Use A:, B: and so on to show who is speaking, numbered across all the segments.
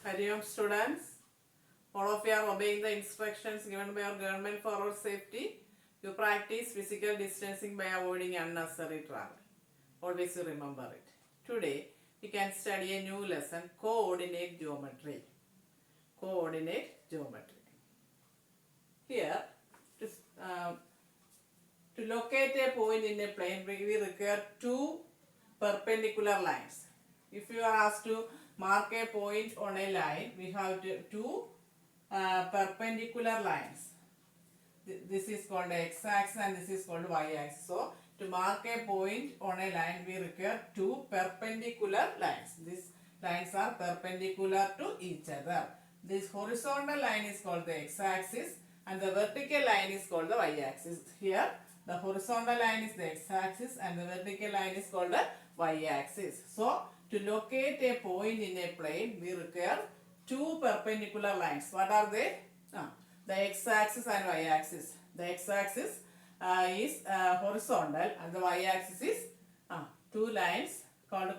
A: Hariom students, all of you are obeying the instructions given by our government for our safety. You practice physical distancing by avoiding unnecessary travel. Always you remember it. Today, we can study a new lesson, coordinate geometry. Coordinate geometry. Here, to locate a point in a plane, we require two perpendicular lines. If you are asked to mark a point on a line, we have two perpendicular lines. This is called x-axis and this is called y-axis. So, to mark a point on a line, we require two perpendicular lines. These lines are perpendicular to each other. This horizontal line is called the x-axis and the vertical line is called the y-axis. Here, the horizontal line is the x-axis and the vertical line is called the y-axis. So, to locate a point in a plane, we require two perpendicular lines. What are they? The x-axis and y-axis. The x-axis is horizontal and the y-axis is two lines called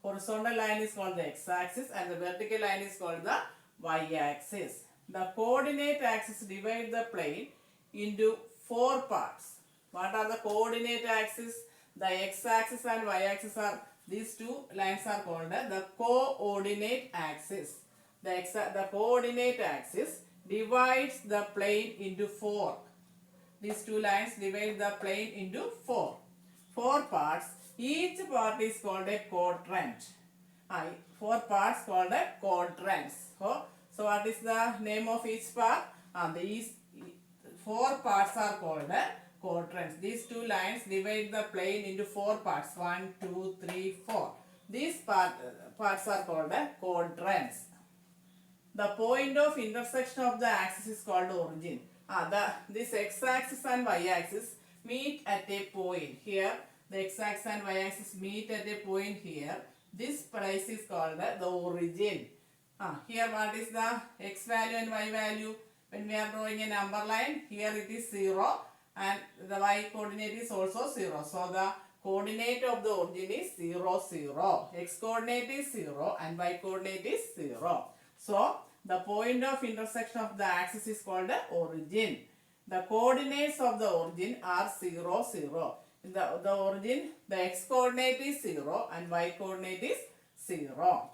A: horizontal line is called the x-axis and the vertical line is called the y-axis. The coordinate axis divide the plane into four parts. What are the coordinate axis? The x-axis and y-axis are, these two lines are called the coordinate axis. The coordinate axis divides the plane into four. These two lines divide the plane into four parts. Each part is called a quadrant. Four parts called a quadrants. So what is the name of each part? These four parts are called quadrants. These two lines divide the plane into four parts. 1, 2, 3, 4. These parts are called quadrants. The point of intersection of the axis is called origin. This x-axis and y-axis meet at a point. Here, the x-axis and y-axis meet at a point here. This place is called the origin. Here, what is the x value and y value? When we are drawing a number line, here it is 0 and the y coordinate is also 0. So, the coordinate of the origin is 0, 0. X coordinate is 0 and y coordinate is 0. So, the point of intersection of the axis is called the origin. The coordinates of the origin are 0, 0. The origin, the x coordinate is 0 and y coordinate is 0.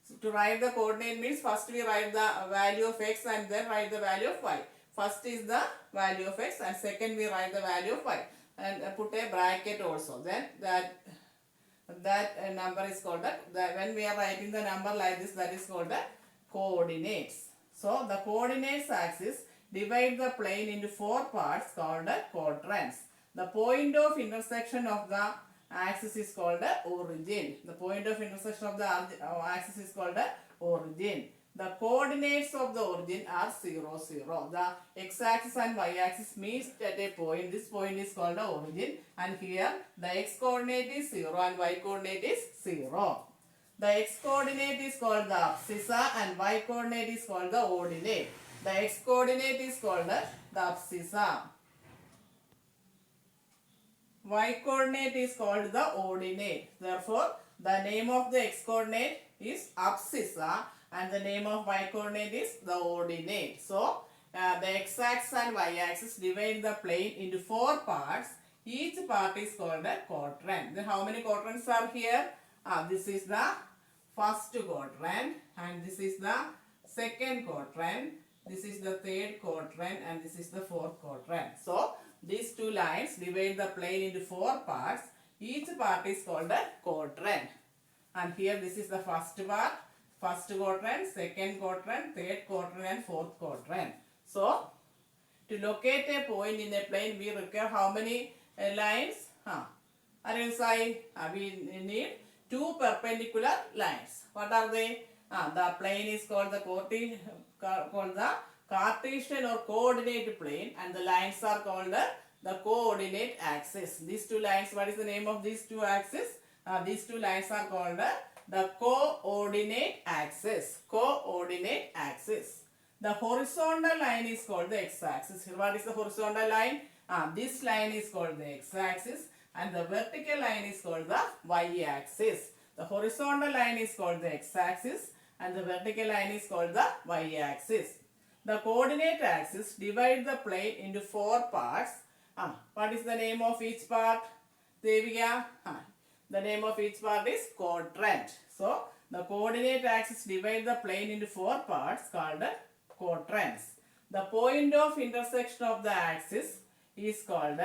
A: So, to write the coordinate means first we write the value of x and then write the value of y. First is the value of x and second we write the value of y and put a bracket also. Then that number is called when we are writing the number like this, that is called the coordinates. So, the coordinates axis divide the plane into four parts called quadrants. The point of intersection of the axis is called origin. The point of intersection of the axis is called origin. The coordinates of the origin are 0, 0. The x-axis and y-axis meet at a point. This point is called the origin and here the x coordinate is 0 and y coordinate is 0. The x coordinate is called the abscissa and y coordinate is called the ordinate. The x coordinate is called the abscissa. Y coordinate is called the ordinate. Therefore, the name of the x coordinate is abscissa and the name of y coordinate is the ordinate. So, the x-axis and y-axis divide the plane into four parts. Each part is called a quadrant. Then how many quadrants are here? This is the first quadrant and this is the second quadrant. This is the third quadrant and this is the fourth quadrant. So, these two lines divide the plane into four parts. Each part is called a quadrant. And here this is the first part, first quadrant, second quadrant, third quadrant and fourth quadrant. So, to locate a point in a plane, we require how many lines? We need two perpendicular lines. What are they? The plane is called the Cartesian or coordinate plane and the lines are called the coordinate axis. These two lines, what is the name of these two axes? These two lines are called the coordinate axis. Coordinate axis. The horizontal line is called the x-axis. What is the horizontal line? This line is called the x-axis and the vertical line is called the y-axis. The horizontal line is called the x-axis and the vertical line is called the y-axis. The coordinate axis divides the plane into four parts. What is the name of each part? Devika? The name of each part is quadrant. So, the coordinate axis divides the plane into four parts called quadrants. The point of intersection of the axis is called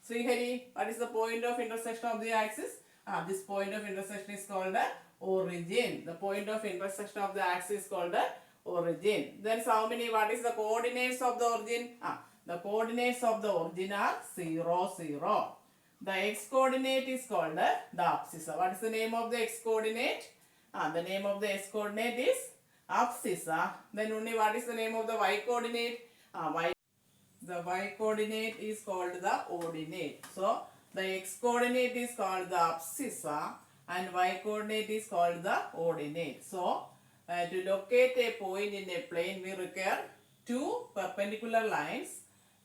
A: Srihari, what is the point of intersection of the axis? This point of intersection is called origin. The point of intersection of the axis is called origin. Then how many, what is the coordinates of the origin? The coordinates of the origin are 0, 0. The x coordinate is called the abscissa. What is the name of the x coordinate? The name of the x coordinate is abscissa. Then only what is the name of the y coordinate? The y coordinate is called the ordinate. So the x coordinate is called the abscissa and y coordinate is called the ordinate. So to locate a point in a plane we require two perpendicular lines.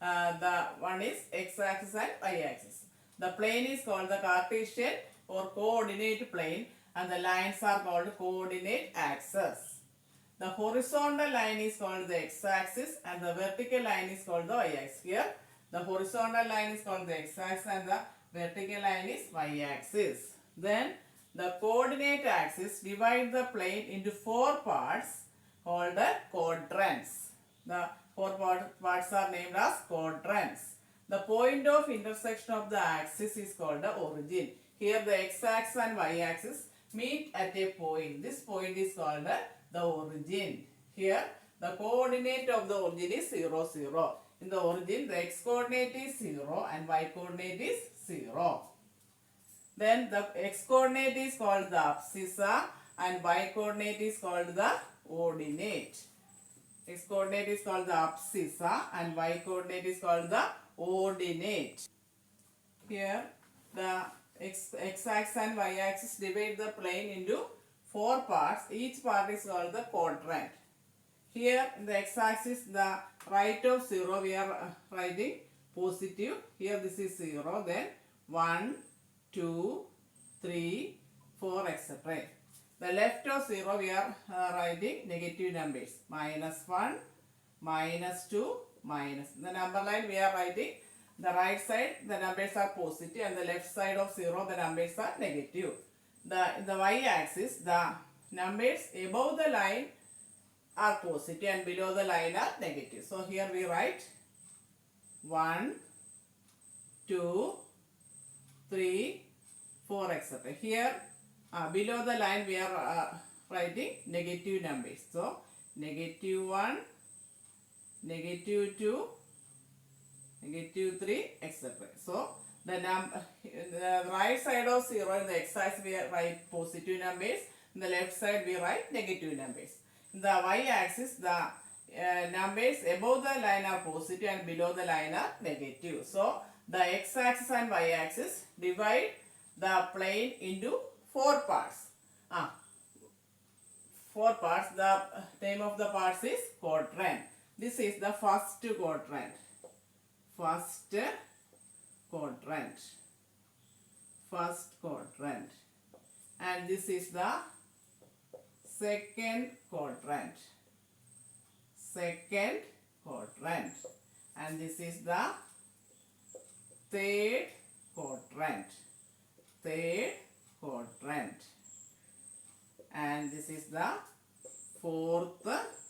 A: The one is x-axis and y-axis. The plane is called the Cartesian or coordinate plane and the lines are called coordinate axes. The horizontal line is called the x-axis and the vertical line is called the y-axis. Here the horizontal line is called the x-axis and the vertical line is y-axis. Then the coordinate axis divides the plane into four parts called quadrants. The four parts are named as quadrants. The point of intersection of the axis is called the origin. Here the x-axis and y-axis meet at a point. This point is called the origin. Here the coordinate of the origin is 0, 0. In the origin the x coordinate is 0 and y coordinate is 0. Then the x coordinate is called the abscissa and y coordinate is called the ordinate. X coordinate is called the abscissa and y coordinate is called the ordinate. Here the x-axis and y-axis divide the plane into four parts. Each part is called the quadrant. Here in the x-axis the right of 0 we are writing positive. Here this is 0. Then 1, 2, 3, 4 etc. The left of 0 we are writing negative numbers. -1, -2, minus. The number line we are writing the right side the numbers are positive and the left side of 0 the numbers are negative. In the y-axis the numbers above the line are positive and below the line are negative. So here we write 1, 2, 3, 4 etc. Here below the line we are writing negative numbers. So -1, -2, -3 etc. So the right side of 0 in the x-axis we write positive numbers. In the left side we write negative numbers. In the y-axis the numbers above the line are positive and below the line are negative. So the x-axis and y-axis divide the plane into four parts. Four parts. The name of the parts is quadrant. This is the first quadrant. First quadrant. First quadrant. And this is the second quadrant. Second quadrant. And this is the third quadrant. Third quadrant. And this is the fourth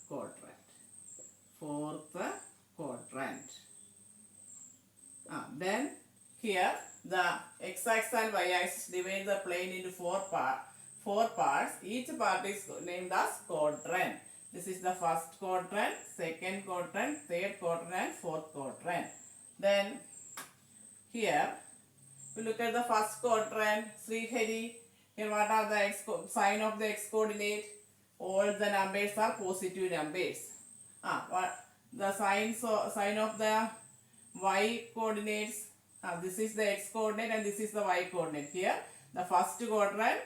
A: quadrant. Fourth quadrant. Then here the x-axis and y-axis divide the plane into four parts. Each part is named as quadrant. This is the first quadrant, second quadrant, third quadrant and fourth quadrant. Then here we look at the first quadrant. Srihari, here what are the sign of the x coordinate? All the numbers are positive numbers. What the sign of the y coordinates? This is the x coordinate and this is the y coordinate. Here the first quadrant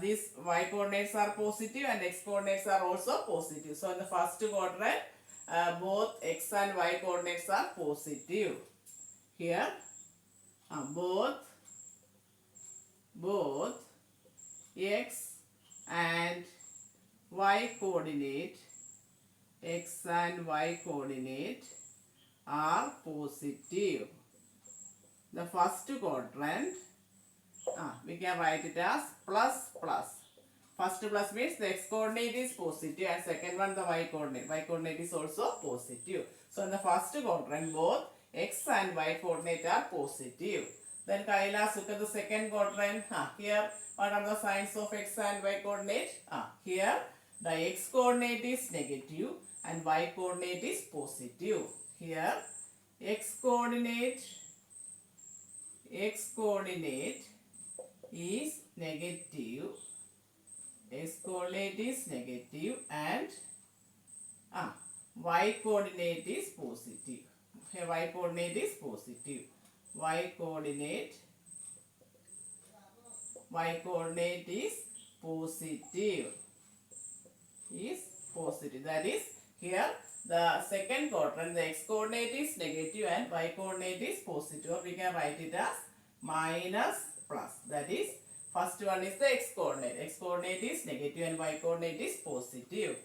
A: these y coordinates are positive and x coordinates are also positive. So in the first quadrant both x and y coordinates are positive. Here both x and y coordinate, x and y coordinate are positive. The first quadrant, we can write it as plus plus. First plus means the x coordinate is positive and second one the y coordinate. Y coordinate is also positive. So in the first quadrant both x and y coordinate are positive. Then Kailash, look at the second quadrant. Here what are the signs of x and y coordinate? Here the x coordinate is negative and y coordinate is positive. Here x coordinate is negative, x coordinate is negative and y coordinate is positive. Here y coordinate is positive. Y coordinate is positive. That is, here the second quadrant, the x coordinate is negative and y coordinate is positive. Or we can write it as minus plus. That is, first one is the x coordinate. X coordinate is negative and y coordinate is positive.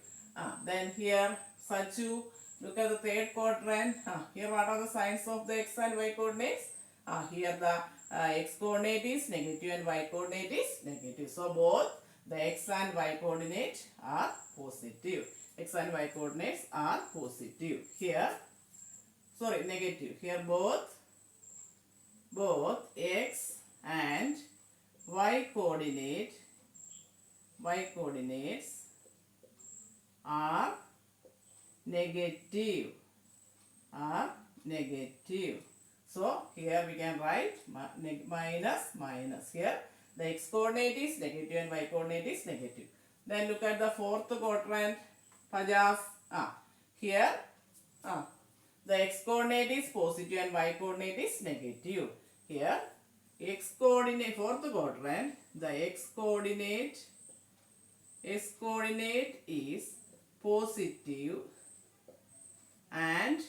A: Then here, Sachu, look at the third quadrant. Here what are the signs of the x and y coordinates? Here the x coordinate is negative and y coordinate is negative. So both the x and y coordinate are positive. X and y coordinates are positive. Here, sorry, negative. Here both x and y coordinates are negative. So here we can write minus. Here the x coordinate is negative and y coordinate is negative. Then look at the fourth quadrant. Pajas. Here the x coordinate is positive and y coordinate is negative. Here x coordinate, fourth quadrant, the x coordinate is positive and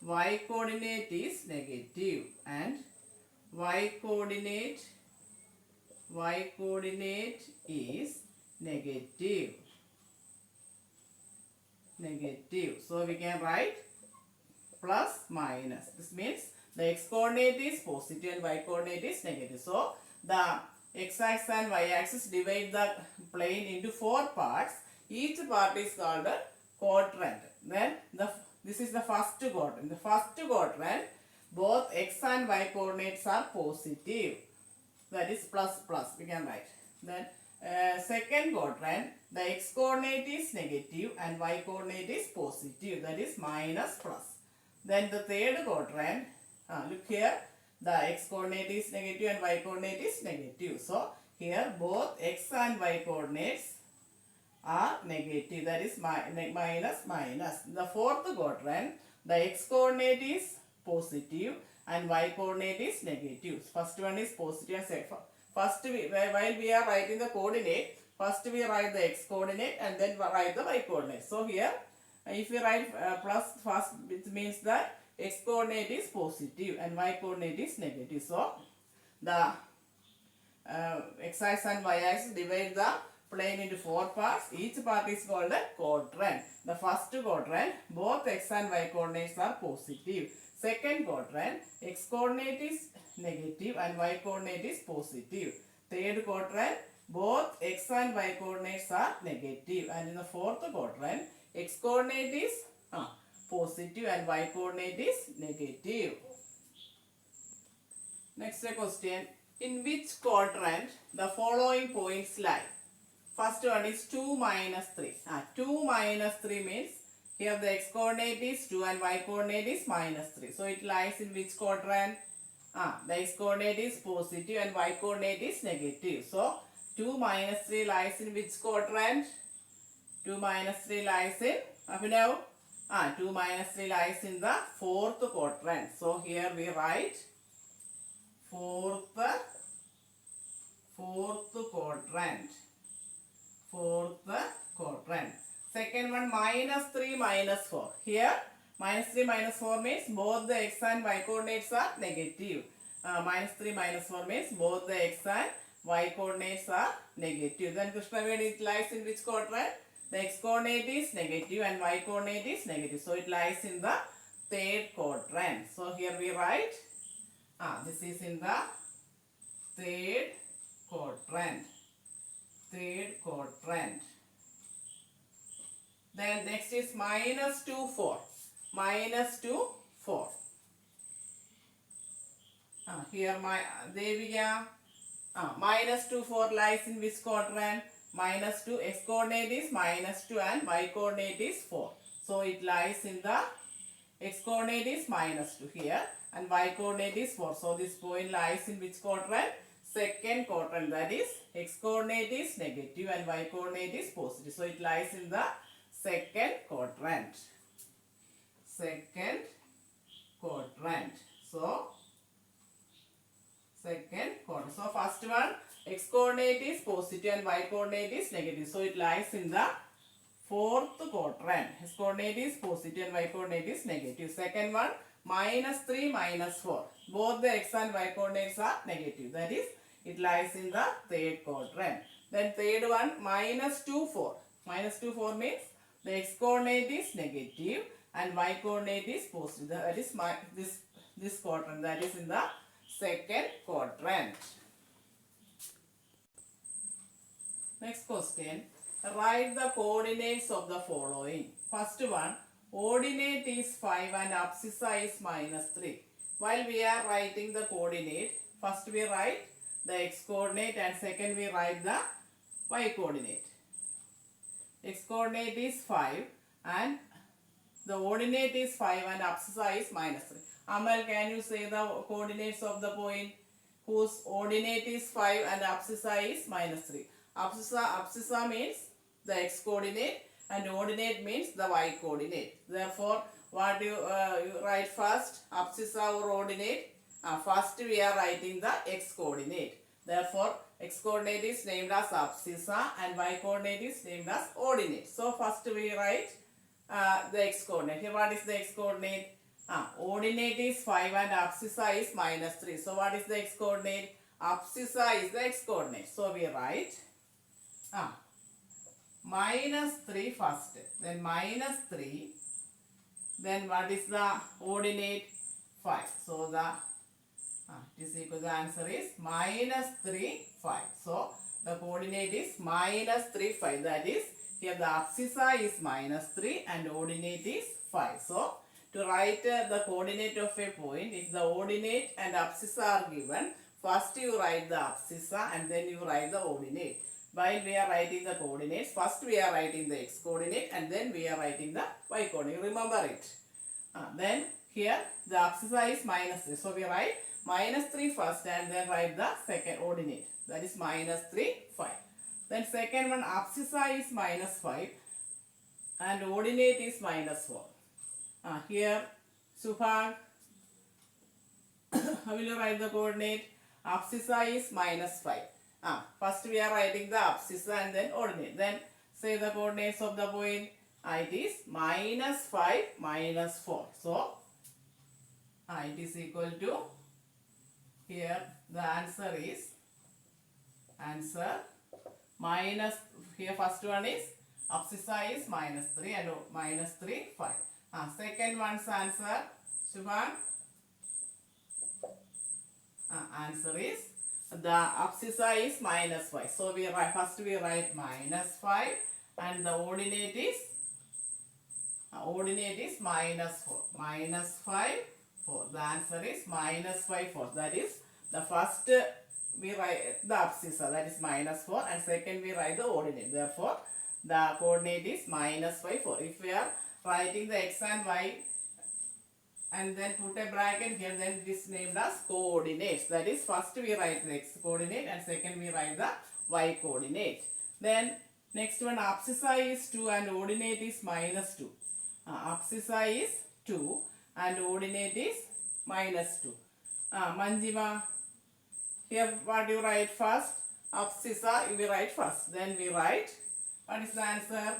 A: y coordinate is negative, and y coordinate is negative. So we can write plus minus. This means the x coordinate is positive and y coordinate is negative. So the x axis and y axis divide the plane into four parts. Each part is called a quadrant. Then this is the first quadrant. In the first quadrant, both x and y coordinates are positive. That is plus plus. We can write. Then second quadrant, the x coordinate is negative and y coordinate is positive. That is minus plus. Then the third quadrant, look here, the x coordinate is negative and y coordinate is negative. So here both x and y coordinates are negative. That is minus. The fourth quadrant, the x coordinate is positive and y coordinate is negative. First one is positive and second. First, while we are writing the coordinate, first we write the x coordinate and then write the y coordinate. So here, if we write plus first, it means that x coordinate is positive and y coordinate is negative. So the x axis and y axis divide the plane into four parts. Each part is called a quadrant. The first quadrant, both x and y coordinates are positive. Second quadrant, x coordinate is negative and y coordinate is positive. Third quadrant, both x and y coordinates are negative. And in the fourth quadrant, x coordinate is positive and y coordinate is negative. Next question. In which quadrant the following points lie? First one is 2 minus 3. 2 minus 3 means here the x coordinate is 2 and y coordinate is minus 3. So it lies in which quadrant? The x coordinate is positive and y coordinate is negative. So 2 minus 3 lies in which quadrant? 2 minus 3 lies in, Abhinav? 2 minus 3 lies in the fourth quadrant. So here we write fourth quadrant. Second one, minus 3 minus 4. Here minus 3 minus 4 means both the x and y coordinates are negative. Minus 3 minus 4 means both the x and y coordinates are negative. Then Krishnavedi, it lies in which quadrant? The x coordinate is negative and y coordinate is negative. So it lies in the third quadrant. So here we write, this is in the third quadrant. Third quadrant. Then next is minus 2, 4. Minus 2, 4. Here my Devika, minus 2, 4 lies in which quadrant? Minus 2, x coordinate is minus 2 and y coordinate is 4. So it lies in the x coordinate is minus 2 here and y coordinate is 4. So this point lies in which quadrant? Second quadrant, that is x coordinate is negative and y coordinate is positive. So it lies in the second quadrant. Second quadrant. So second quadrant. So first one, x coordinate is positive and y coordinate is negative. So it lies in the fourth quadrant. X coordinate is positive and y coordinate is negative. Second one, minus 3, minus 4. Both the x and y coordinates are negative. That is, it lies in the third quadrant. Then third one, minus 2, 4. Minus 2, 4 means the x coordinate is negative and y coordinate is positive. That is this quadrant. That is in the second quadrant. Next question. Write the coordinates of the following. First one, ordinate is 5 and abscissa is minus 3. While we are writing the coordinate, first we write the x coordinate and second we write the y coordinate. X coordinate is 5 and the ordinate is 5 and abscissa is minus 3. Amal, can you say the coordinates of the point whose ordinate is 5 and abscissa is minus 3? Abscissa means the x coordinate and ordinate means the y coordinate. Therefore, what you write first, abscissa or ordinate? First we are writing the x coordinate. Therefore, x coordinate is named as abscissa and y coordinate is named as ordinate. So first we write the x coordinate. Here what is the x coordinate? Ordinate is 5 and abscissa is minus 3. So what is the x coordinate? Abscissa is the x coordinate. So we write minus 3 first. Then minus 3. Then what is the ordinate? 5. So the it is equal, the answer is minus 3, 5. So the coordinate is minus 3, 5. That is, here the abscissa is minus 3 and ordinate is 5. So to write the coordinate of a point, if the ordinate and abscissa are given, first you write the abscissa and then you write the ordinate. While we are writing the coordinates, first we are writing the x coordinate and then we are writing the y coordinate. Remember it. Then here the abscissa is minus 3. So we write minus 3 first and then write the second ordinate. That is minus 3, 5. Then second one, abscissa is minus 5 and ordinate is minus 4. Here, Subhag, how will you write the coordinate? Abscissa is minus 5. First we are writing the abscissa and then ordinate. Then say the coordinates of the point. It is minus 5 minus 4. So, it is equal to, here the answer is minus, here first one is abscissa is minus 3 and minus 3, 5. Second one's answer, Shubham, answer is the abscissa is minus 5. So we write, first we write minus 5 and the ordinate is minus 4. Minus 5, 4. The answer is minus 5, 4. That is the first we write the abscissa, that is minus 4, and second we write the ordinate. Therefore, the coordinate is minus 5, 4. If we are writing the x and y and then put a bracket here, then it is named as coordinates. That is, first we write the x coordinate and second we write the y coordinate. Then next one, abscissa is 2 and ordinate is minus 2. Abscissa is 2 and ordinate is minus 2. Manjima, here what you write first? Abscissa we write first. Then we write, what is the answer?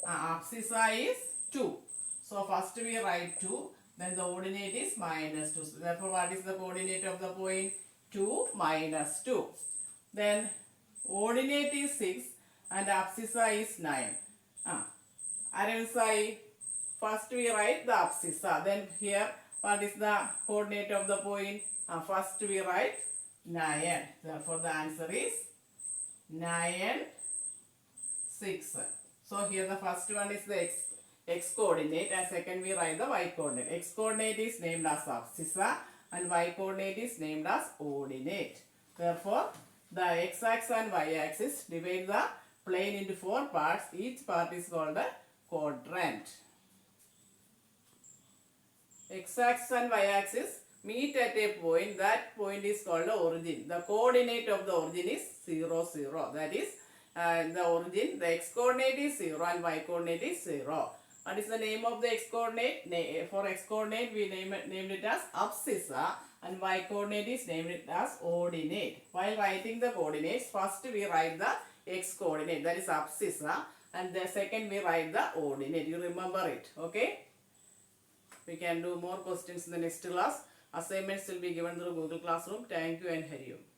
A: Abscissa is 2. So first we write 2, then the ordinate is minus 2. So therefore what is the coordinate of the point? 2 minus 2. Then ordinate is 6 and abscissa is 9. Arensai, first we write the abscissa. Then here, what is the coordinate of the point? First we write 9. Therefore, the answer is 9, 6. So here the first one is the x coordinate and second we write the y coordinate. X coordinate is named as abscissa and y coordinate is named as ordinate. Therefore, the x-axis and y-axis divide the plane into 4 parts. Each part is called a quadrant. X-axis and y-axis meet at a point. That point is called the origin. The coordinate of the origin is 0, 0. That is the origin. The x-coordinate is 0 and y-coordinate is 0. What is the name of the x-coordinate? For x-coordinate we named it as abscissa and y-coordinate is named it as ordinate. While writing the coordinates, first we write the x-coordinate, that is abscissa, and the second we write the ordinate. You remember it, okay? We can do more questions in the next class. Assignments will be given through Google Classroom. Thank you and Hari Om.